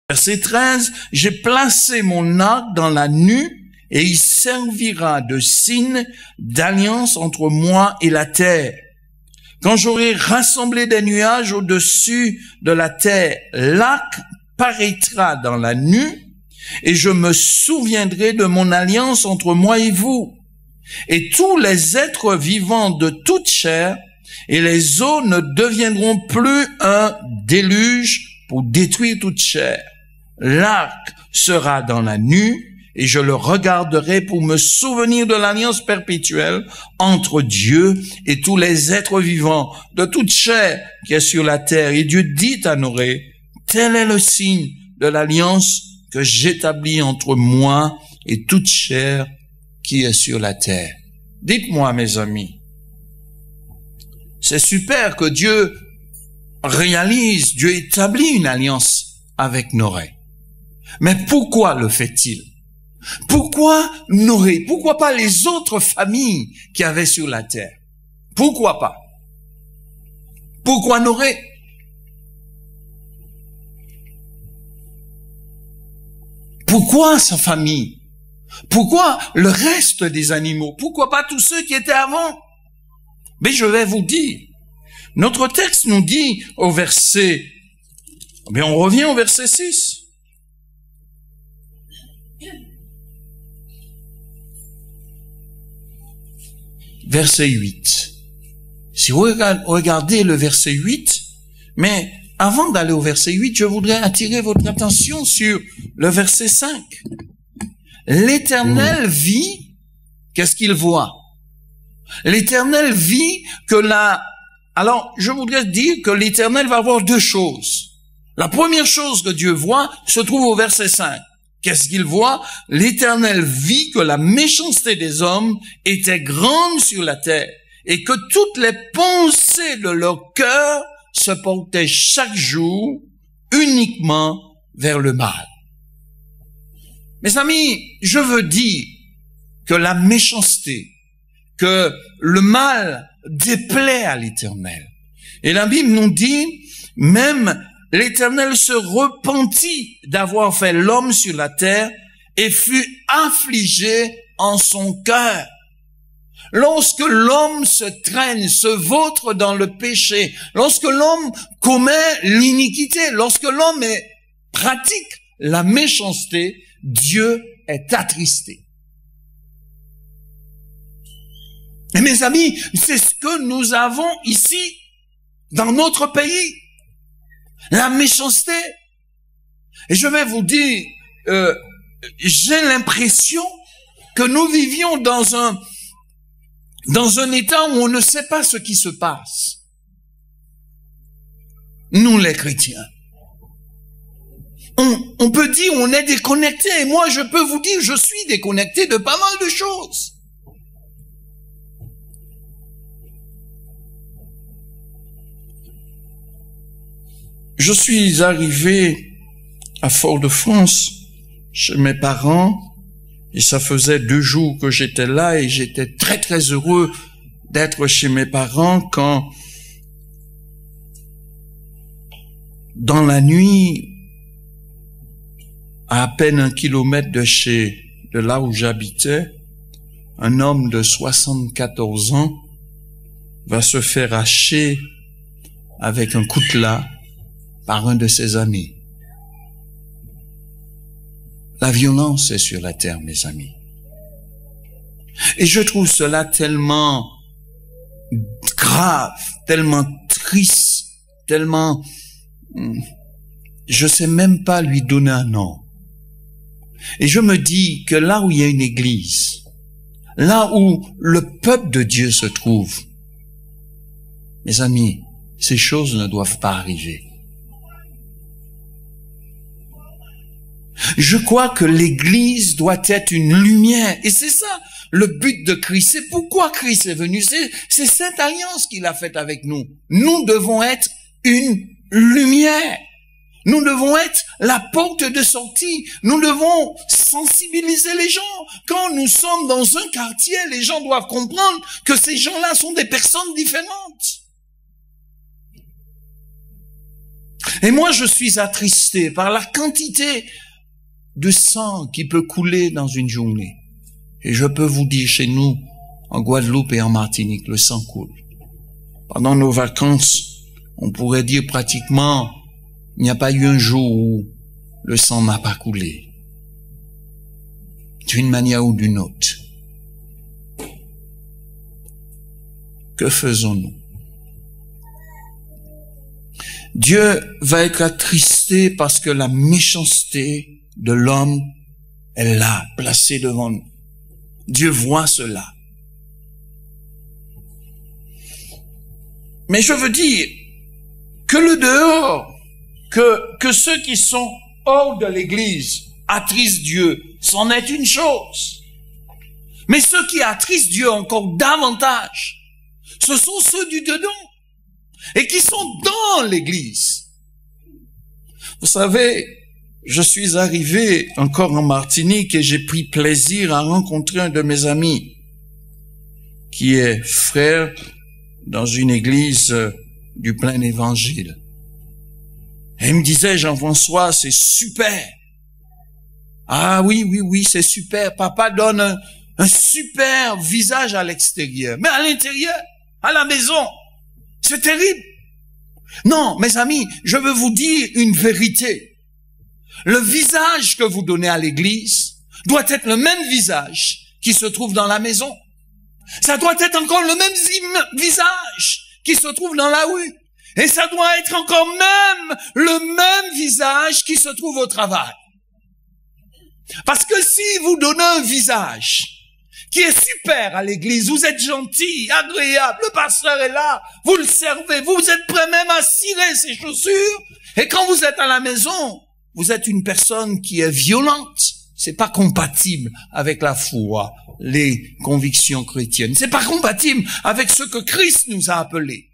Verset 13, j'ai placé mon arc dans la nue et il servira de signe d'alliance entre moi et la terre. Quand j'aurai rassemblé des nuages au-dessus de la terre, l'arc paraîtra dans la nue et je me souviendrai de mon alliance entre moi et vous. Et tous les êtres vivants de toute chair et les eaux ne deviendront plus un déluge pour détruire toute chair. L'arc sera dans la nue et je le regarderai pour me souvenir de l'alliance perpétuelle entre Dieu et tous les êtres vivants de toute chair qui est sur la terre. Et Dieu dit à Noé, tel est le signe de l'alliance que j'établis entre moi et toute chair qui est sur la terre. Dites-moi, mes amis, c'est super que Dieu réalise, Dieu établit une alliance avec Noé. Mais pourquoi le fait-il? Pourquoi Noé? Pourquoi pas les autres familles qu'il y avait sur la terre? Pourquoi pas? Pourquoi Noé? Pourquoi sa famille? Pourquoi le reste des animaux? Pourquoi pas tous ceux qui étaient avant? Mais je vais vous dire. Notre texte nous dit au verset, mais on revient au verset 6. Verset 8. Si vous regardez le verset 8, mais avant d'aller au verset 8, je voudrais attirer votre attention sur le verset 5. L'Éternel vit, qu'est-ce qu'il voit? L'Éternel vit que alors, je voudrais dire que l'Éternel va voir deux choses. La première chose que Dieu voit se trouve au verset 5. Qu'est-ce qu'il voit? L'Éternel vit que la méchanceté des hommes était grande sur la terre et que toutes les pensées de leur cœur se portaient chaque jour uniquement vers le mal. Mes amis, je veux dire que la méchanceté, que le mal déplaît à l'Éternel. Et la Bible nous dit, même l'Éternel se repentit d'avoir fait l'homme sur la terre et fut affligé en son cœur. Lorsque l'homme se traîne, se vautre dans le péché, lorsque l'homme commet l'iniquité, lorsque l'homme pratique la méchanceté, Dieu est attristé. Et mes amis, c'est ce que nous avons ici, dans notre pays. La méchanceté. Et je vais vous dire, j'ai l'impression que nous vivions dans un état où on ne sait pas ce qui se passe. Nous, les chrétiens. On peut dire on est déconnecté. Et moi, je peux vous dire, je suis déconnecté de pas mal de choses. Je suis arrivé à Fort-de-France chez mes parents et ça faisait 2 jours que j'étais là et j'étais très très heureux d'être chez mes parents quand dans la nuit, à peine 1 kilomètre de là où j'habitais, un homme de 74 ans va se faire hacher avec un coutelas par un de ses amis. La violence est sur la terre, mes amis. Et je trouve cela tellement grave, tellement triste, tellement... Je sais même pas lui donner un nom. Et je me dis que là où il y a une église, là où le peuple de Dieu se trouve, mes amis, ces choses ne doivent pas arriver. Je crois que l'église doit être une lumière. Et c'est ça le but de Christ. C'est pourquoi Christ est venu. C'est cette alliance qu'il a faite avec nous. Nous devons être une lumière. Nous devons être la porte de sortie. Nous devons sensibiliser les gens. Quand nous sommes dans un quartier, les gens doivent comprendre que ces gens-là sont des personnes différentes. Et moi, je suis attristé par la quantité de sang qui peut couler dans une journée. Et je peux vous dire, chez nous, en Guadeloupe et en Martinique, le sang coule. Pendant nos vacances, on pourrait dire pratiquement, il n'y a pas eu un jour où le sang n'a pas coulé. D'une manière ou d'une autre. Que faisons-nous? Dieu va être attristé parce que la méchanceté de l'homme est là, placée devant nous. Dieu voit cela. Mais je veux dire que le dehors, que ceux qui sont hors de l'Église attristent Dieu, c'en est une chose. Mais ceux qui attristent Dieu encore davantage, ce sont ceux du dedans et qui sont dans l'Église. Vous savez, je suis arrivé encore en Martinique et j'ai pris plaisir à rencontrer un de mes amis qui est frère dans une église du plein évangile. Et il me disait, Jean-François, c'est super. Ah oui, c'est super. Papa donne un super visage à l'extérieur. Mais à l'intérieur, à la maison, c'est terrible. Non, mes amis, je veux vous dire une vérité. Le visage que vous donnez à l'église doit être le même visage qui se trouve dans la maison. Ça doit être encore le même visage qui se trouve dans la rue. Et ça doit être encore même le même visage qui se trouve au travail. Parce que si vous donnez un visage qui est super à l'église, vous êtes gentil, agréable, le pasteur est là, vous le servez, vous êtes prêt même à cirer ses chaussures, et quand vous êtes à la maison, vous êtes une personne qui est violente. C'est pas compatible avec la foi, les convictions chrétiennes. C'est pas compatible avec ce que Christ nous a appelés.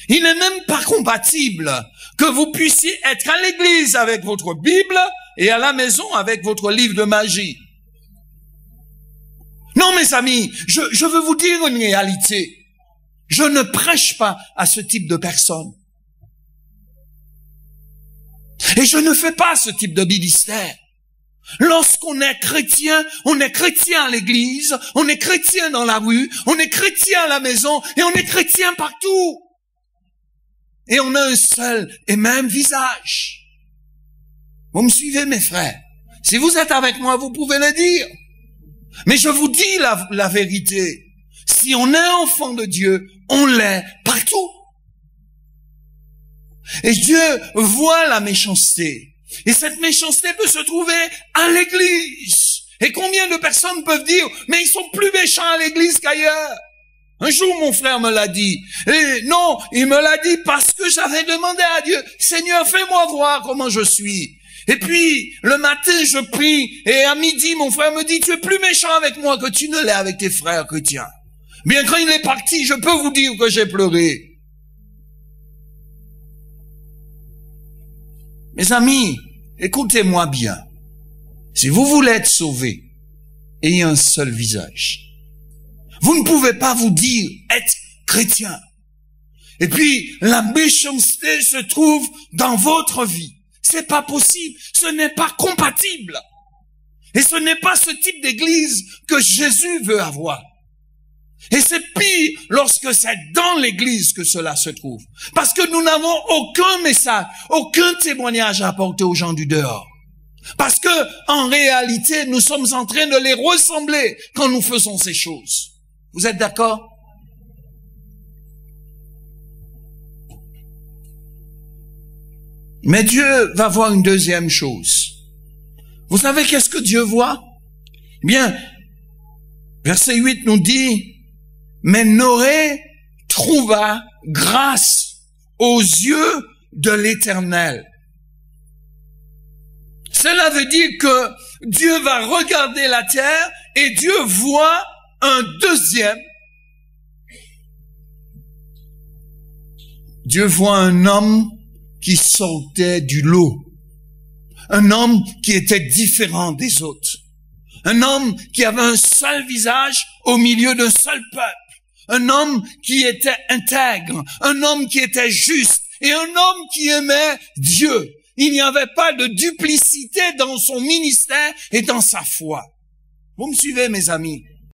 Il n'est même pas compatible que vous puissiez être à l'église avec votre Bible et à la maison avec votre livre de magie. Non, mes amis, je veux vous dire une réalité. Je ne prêche pas à ce type de personnes. Et je ne fais pas ce type de ministère. Lorsqu'on est chrétien, on est chrétien à l'église, on est chrétien dans la rue, on est chrétien à la maison et on est chrétien partout. Et on a un seul et même visage. Vous me suivez, mes frères? Si vous êtes avec moi, vous pouvez le dire. Mais je vous dis la vérité. Si on est enfant de Dieu, on l'est partout. Et Dieu voit la méchanceté. Et cette méchanceté peut se trouver à l'église. Et combien de personnes peuvent dire, mais ils sont plus méchants à l'église qu'ailleurs? Un jour, mon frère me l'a dit. Et non, il me l'a dit parce que j'avais demandé à Dieu, Seigneur, fais-moi voir comment je suis. Et puis, le matin, je prie, et à midi, mon frère me dit, tu es plus méchant avec moi que tu ne l'es avec tes frères chrétiens. Bien, quand il est parti, je peux vous dire que j'ai pleuré. Mes amis, écoutez-moi bien. Si vous voulez être sauvés, ayez un seul visage. Vous ne pouvez pas vous dire être chrétien. Et puis, la méchanceté se trouve dans votre vie. C'est pas possible. Ce n'est pas compatible. Et ce n'est pas ce type d'église que Jésus veut avoir. Et c'est pire lorsque c'est dans l'église que cela se trouve. Parce que nous n'avons aucun message, aucun témoignage à apporter aux gens du dehors. Parce que, en réalité, nous sommes en train de les ressembler quand nous faisons ces choses. Vous êtes d'accord? Mais Dieu va voir une deuxième chose. Vous savez qu'est-ce que Dieu voit? Eh bien, verset 8 nous dit, mais Noé trouva grâce aux yeux de l'Éternel. Cela veut dire que Dieu va regarder la terre et Dieu voit un deuxième. Dieu voit un homme qui sortait du lot. Un homme qui était différent des autres. Un homme qui avait un seul visage au milieu d'un seul peuple. Un homme qui était intègre. Un homme qui était juste Et un homme qui aimait Dieu. Il n'y avait pas de duplicité dans son ministère et dans sa foi. Vous me suivez, mes amis?